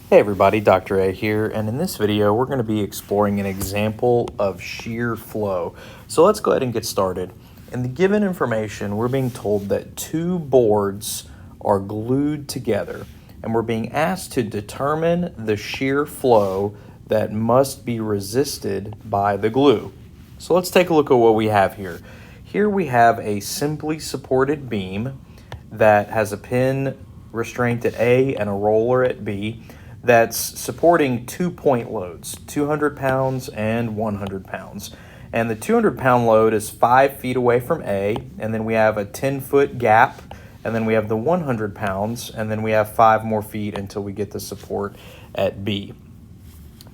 Hey everybody, Dr. A here, and in this video we're going to be exploring an example of shear flow. So let's go ahead and get started. In the given information, we're being told that two boards are glued together, and we're being asked to determine the shear flow that must be resisted by the glue. So let's take a look at what we have here. Here we have a simply supported beam that has a pin restraint at A and a roller at B that's supporting 2-point loads, 200 pounds and 100 pounds. And the 200-pound load is 5 feet away from A, and then we have a 10-foot gap, and then we have the 100 pounds, and then we have 5 more feet until we get the support at B.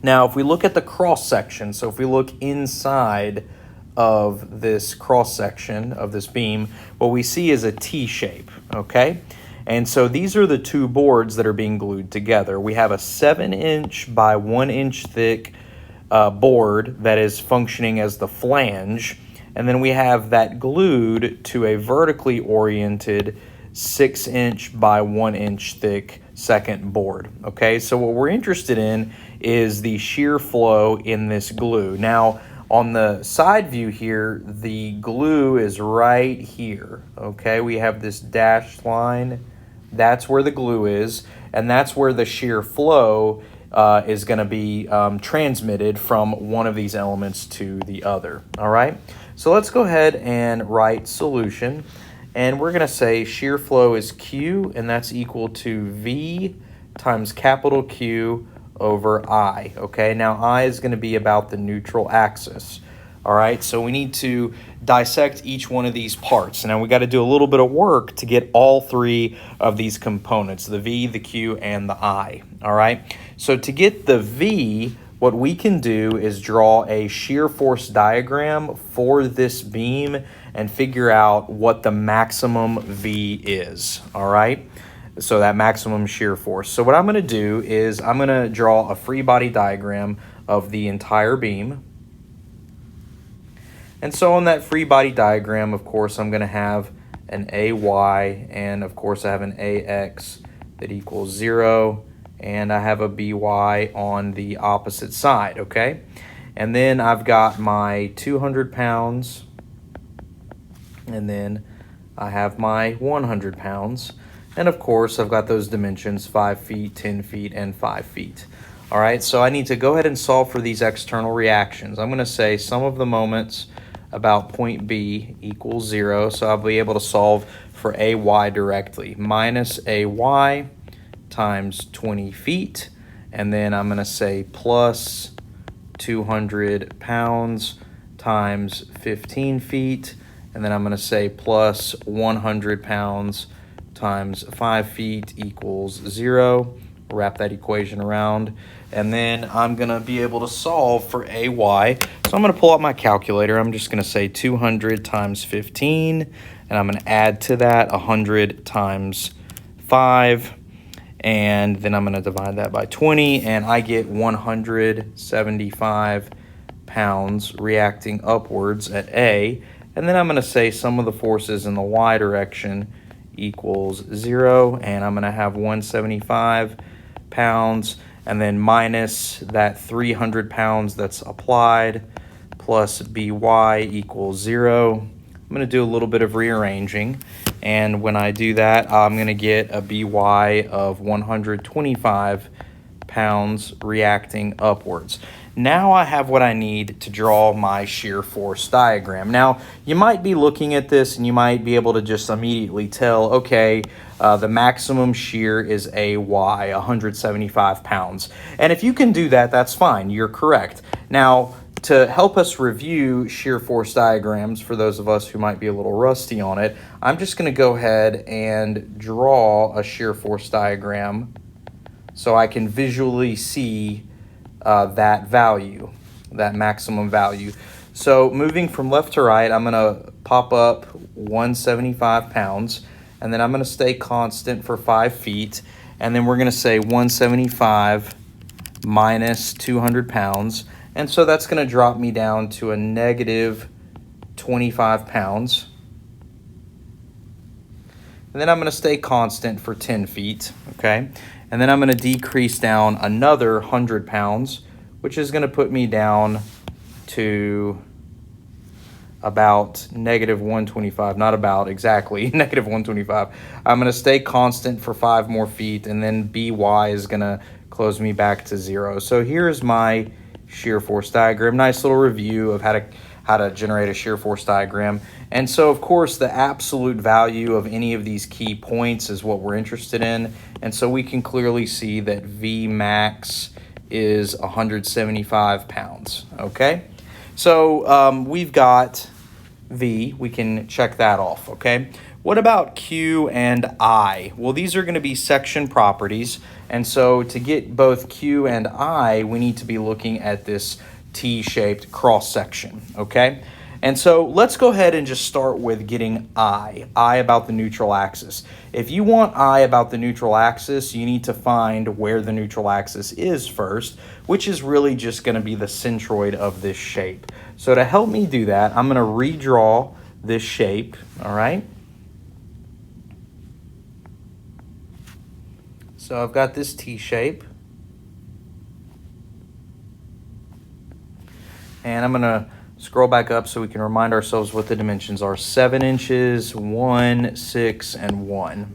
Now, if we look at the cross section, so if we look inside of this cross section of this beam, what we see is a T shape, okay? And so these are the two boards that are being glued together. We have a 7-inch by 1-inch thick board that is functioning as the flange, and then we have that glued to a vertically oriented 6-inch by 1-inch thick second board. Okay, so what we're interested in is the shear flow in this glue. Now, on the side view here, the glue is right here. Okay, we have this dashed line. That's where the glue is, and that's where the shear flow is going to be transmitted from one of these elements to the other. All right, so let's go ahead and write solution, and we're going to say shear flow is Q, and that's equal to V times capital Q over I. Okay, now I is going to be about the neutral axis. All right, so we need to dissect each one of these parts. Now we got to do a little bit of work to get all three of these components, the V, the Q, and the I. All right, so to get the V, what we can do is draw a shear force diagram for this beam and figure out what the maximum V is. All right, so that maximum shear force. So what I'm going to do is I'm going to draw a free body diagram of the entire beam. And so on that free body diagram, of course, I'm going to have an AY, and of course I have an AX that equals 0, and I have a BY on the opposite side, okay? And then I've got my 200 pounds, and then I have my 100 pounds. And of course, I've got those dimensions, 5 feet, 10 feet, and 5 feet. All right, so I need to go ahead and solve for these external reactions. I'm going to say sum of the moments about point B equals 0, so I'll be able to solve for AY directly. Minus AY times 20 feet, and then I'm going to say plus 200 pounds times 15 feet, and then I'm going to say plus 100 pounds times 5 feet equals 0. Wrap that equation around, and then I'm going to be able to solve for AY. So I'm going to pull out my calculator. I'm just going to say 200 times 15, and I'm going to add to that 100 times 5, and then I'm going to divide that by 20, and I get 175 pounds reacting upwards at A. And then I'm going to say sum of the forces in the Y direction equals 0, and I'm going to have 175 pounds, and then minus that 300 pounds that's applied, plus BY equals 0. I'm going to do a little bit of rearranging, and when I do that, I'm going to get a BY of 125 pounds reacting upwards. Now I have what I need to draw my shear force diagram. Now, you might be looking at this and you might be able to just immediately tell, okay, the maximum shear is AY, 175 pounds. And if you can do that, that's fine. You're correct. Now, to help us review shear force diagrams, for those of us who might be a little rusty on it, I'm just going to go ahead and draw a shear force diagram so I can visually see that value, that maximum value. So moving from left to right, I'm going to pop up 175 pounds, and then I'm going to stay constant for 5 feet, and then we're going to say 175 minus 200 pounds, and so that's going to drop me down to a negative 25 pounds. And then I'm going to stay constant for 10 feet, okay? And then I'm going to decrease down another 100 pounds, which is going to put me down to about negative 125, not about, exactly, negative 125. I'm going to stay constant for 5 more feet, and then By is going to close me back to 0. So here's my shear force diagram. Nice little review of how to generate a shear force diagram. And so, of course, the absolute value of any of these key points is what we're interested in. And so we can clearly see that V max is 175 pounds, okay? So we've got V, we can check that off, okay? What about Q and I? Well, these are going to be section properties, and so to get both Q and I, we need to be looking at this T-shaped cross-section, okay? And so let's go ahead and just start with getting I about the neutral axis. If you want I about the neutral axis, you need to find where the neutral axis is first, which is really just going to be the centroid of this shape. So to help me do that, I'm going to redraw this shape, all right? So I've got this T shape. And I'm going to scroll back up so we can remind ourselves what the dimensions are. 7 inches, 1, 6, and 1.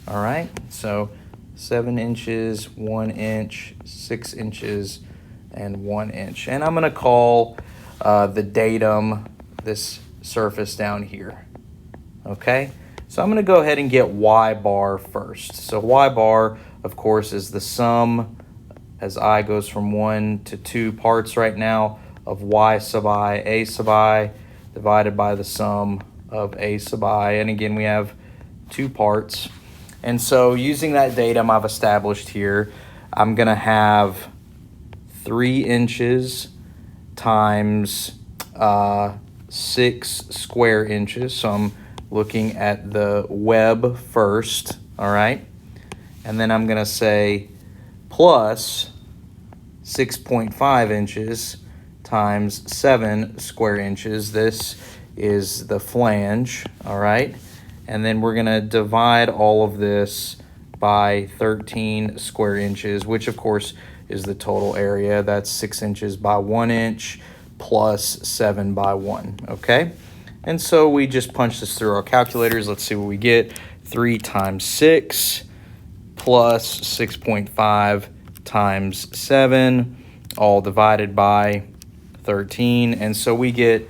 All right, so 7 inches, 1 inch, 6 inches, and 1 inch. And I'm going to call the datum this surface down here. Okay, so I'm going to go ahead and get Y bar first. So Y bar, of course, is the sum, as I goes from 1 to 2 parts right now, of Y sub I, A sub I, divided by the sum of A sub I. And again, we have 2 parts. And so using that datum I've established here, I'm going to have 3 inches times 6 square inches. So I'm looking at the web first, all right? And then I'm going to say plus 6.5 inches times 7 square inches. This is the flange, all right? And then we're going to divide all of this by 13 square inches, which of course is the total area. That's 6 inches by 1 inch plus 7 by 1, okay? And so we just punch this through our calculators. Let's see what we get. 3 times 6 plus 6.5 times 7, all divided by 13, and so we get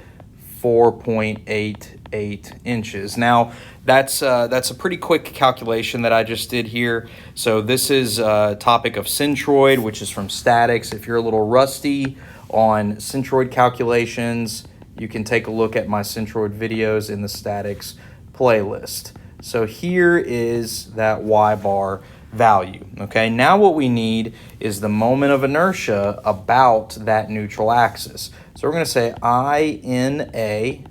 4.88 inches. Now that's a pretty quick calculation that I just did here. So this is a topic of centroid, which is from statics. If you're a little rusty on centroid calculations, you can take a look at my centroid videos in the statics playlist. So here is that Y bar value. Okay, now what we need is the moment of inertia about that neutral axis. So we're going to say I in A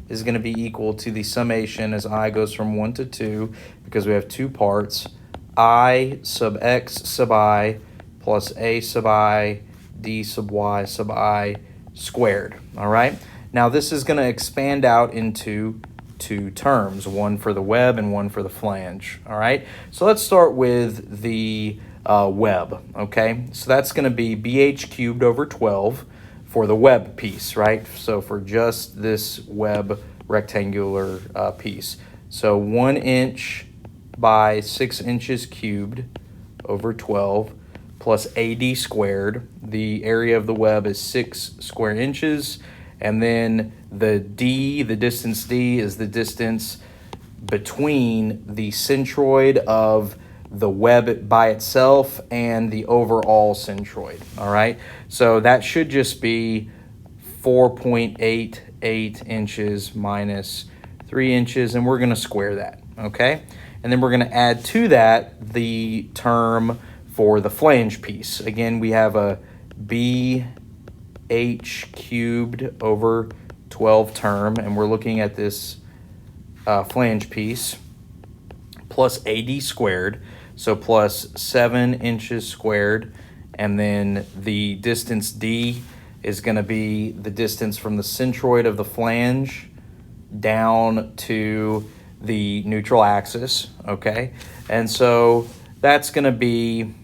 is going to be equal to the summation as I goes from 1 to 2, because we have 2 parts, I sub x sub I plus A sub I d sub y sub I squared. All right, now this is going to expand out into 2 terms, one for the web and one for the flange. All right, so let's start with the web. Okay, so that's going to be BH cubed over 12 for the web piece, right? So for just this web rectangular piece. So 1 inch by 6 inches cubed over 12 plus AD squared. The area of the web is 6 square inches. And then the D, the distance D, is the distance between the centroid of the web by itself and the overall centroid, all right? So that should just be 4.88 inches minus 3 inches, and we're going to square that, okay? And then we're going to add to that the term for the flange piece. Again, we have a B h cubed over 12 term, and we're looking at this flange piece plus AD squared, so plus 7 inches squared, and then the distance D is going to be the distance from the centroid of the flange down to the neutral axis, okay? And so that's going to be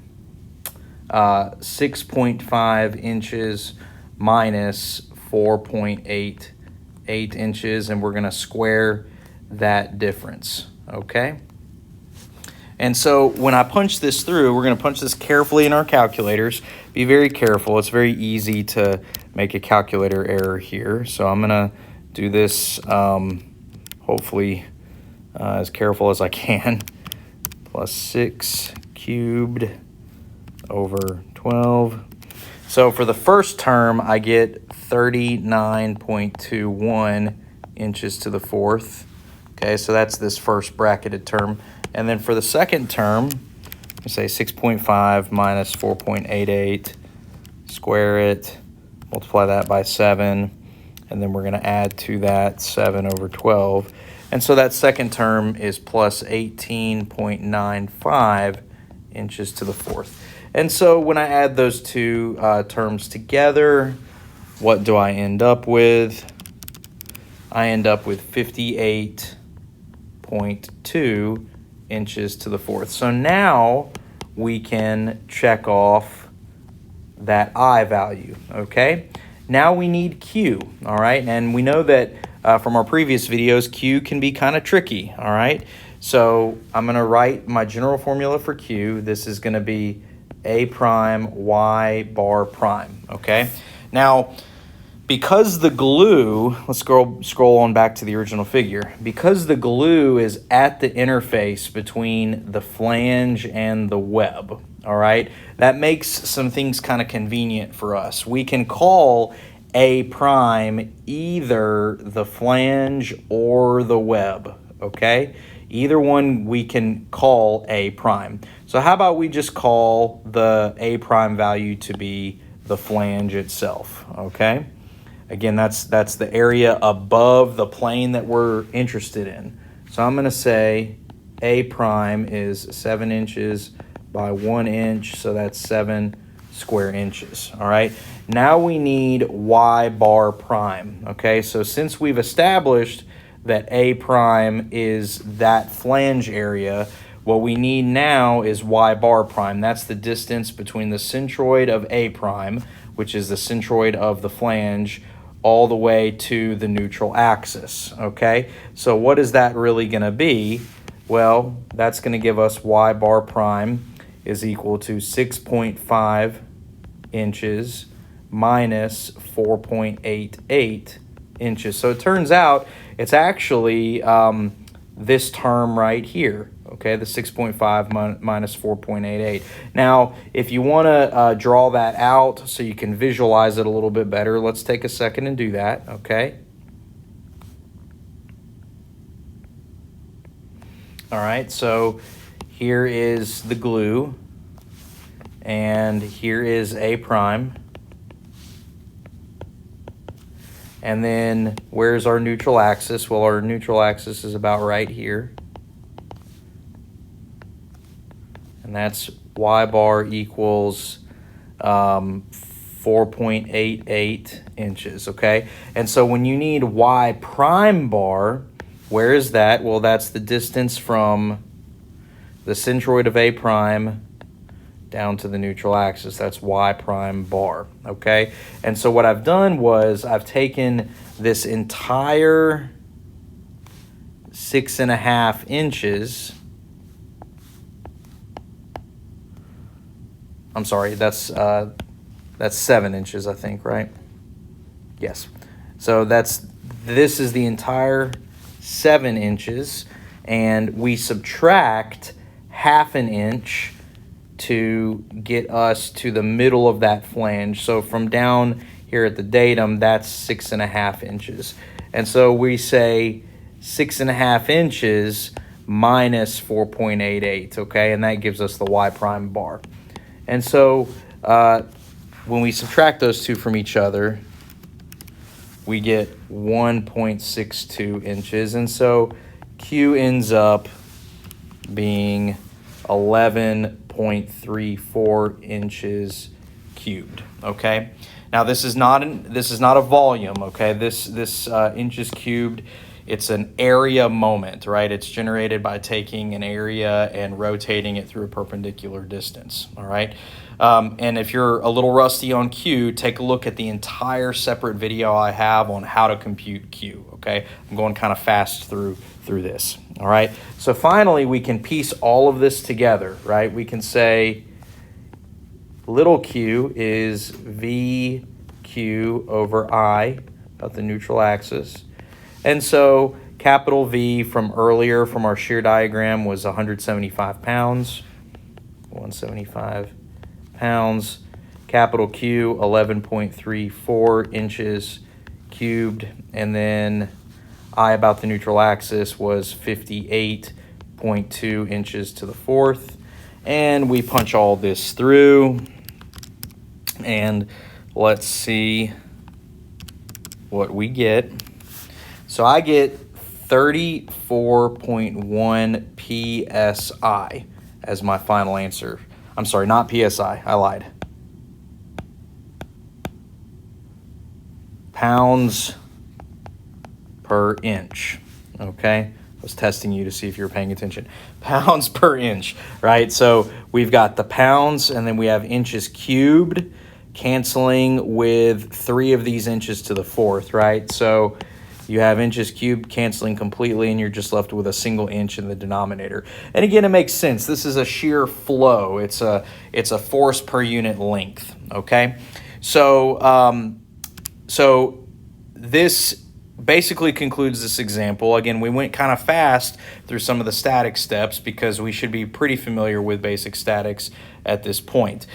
6.5 inches minus 4.88 inches, and we're going to square that difference, okay? And so when I punch this through, we're going to punch this carefully in our calculators. Be very careful. It's very easy to make a calculator error here. So I'm going to do this hopefully as careful as I can. Plus 6 cubed over 12. So for the first term, I get 39.21 inches to the fourth. Okay, so that's this first bracketed term. And then for the second term, we say 6.5 minus 4.88, square it, multiply that by 7, and then we're going to add to that 7 over 12. And so that second term is plus 18.95 inches to the fourth. And so when I add those two terms together, what do I end up with? I end up with 58.2 inches to the fourth. So now we can check off that I value, okay? Now we need Q, all right? And we know that from our previous videos, Q can be kind of tricky, all right? So I'm going to write my general formula for Q. This is going to be A prime Y bar prime, okay? Now, because the glue, let's scroll on back to the original figure. Because the glue is at the interface between the flange and the web, all right? That makes some things kind of convenient for us. We can call A prime either the flange or the web, okay? Either one we can call A prime. So how about we just call the A prime value to be the flange itself, okay? Again, that's the area above the plane that we're interested in. So I'm going to say A prime is 7 inches by 1 inch, so that's 7 square inches, all right? Now we need Y bar prime, okay? So since we've established that A prime is that flange area, what we need now is Y bar prime. That's the distance between the centroid of A prime, which is the centroid of the flange, all the way to the neutral axis, okay? So what is that really going to be? Well, that's going to give us Y bar prime is equal to 6.5 inches minus 4.88 inches. So it turns out it's actually this term right here, okay, the 6.5 minus 4.88. Now, if you want to draw that out so you can visualize it a little bit better, let's take a second and do that, okay? All right, so here is the glue, and here is A prime. And then where's our neutral axis? Well, our neutral axis is about right here. And that's Y bar equals 4.88 inches, okay? And so when you need Y prime bar, where is that? Well, that's the distance from the centroid of A prime down to the neutral axis. That's Y prime bar, okay? And so what I've done was I've taken this entire 6.5 inches. I'm sorry, that's 7 inches, I think, right? Yes. So this is the entire 7 inches, and we subtract half an inch to get us to the middle of that flange. So from down here at the datum, that's 6.5 inches. And so we say 6.5 inches minus 4.88, okay? And that gives us the Y prime bar. And so when we subtract those two from each other, we get 1.62 inches. And so Q ends up being 11.34 inches cubed, okay? Now this is not a volume, okay? This inches cubed it's an area moment, right? It's generated by taking an area and rotating it through a perpendicular distance, all right? And if you're a little rusty on Q, take a look at the entire separate video I have on how to compute Q, okay? I'm going kind of fast through this, all right? So finally, we can piece all of this together, right? We can say little q is VQ over I, about the neutral axis. And so capital V from earlier from our shear diagram was 175 pounds, 175 pounds. Capital Q, 11.34 inches cubed. And then I, about the neutral axis, was 58.2 inches to the fourth. And we punch all this through. And let's see what we get. So I get 34.1 PSI as my final answer. I'm sorry, not PSI, I lied. Pounds per inch, okay? I was testing you to see if you were paying attention. Pounds per inch, right? So we've got the pounds, and then we have inches cubed, canceling with 3 of these inches to the fourth, right? So you have inches cubed canceling completely, and you're just left with a single inch in the denominator. And again, it makes sense. This is a shear flow. It's a force per unit length, okay? So, so this basically concludes this example. Again, we went kind of fast through some of the static steps because we should be pretty familiar with basic statics at this point.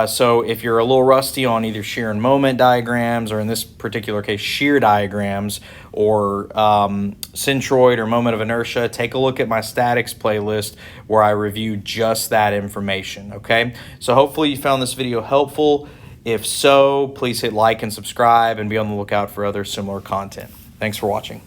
So if you're a little rusty on either shear and moment diagrams, or in this particular case, shear diagrams, or centroid or moment of inertia, take a look at my statics playlist where I review just that information, okay? So hopefully you found this video helpful. If so, please hit like and subscribe and be on the lookout for other similar content. Thanks for watching.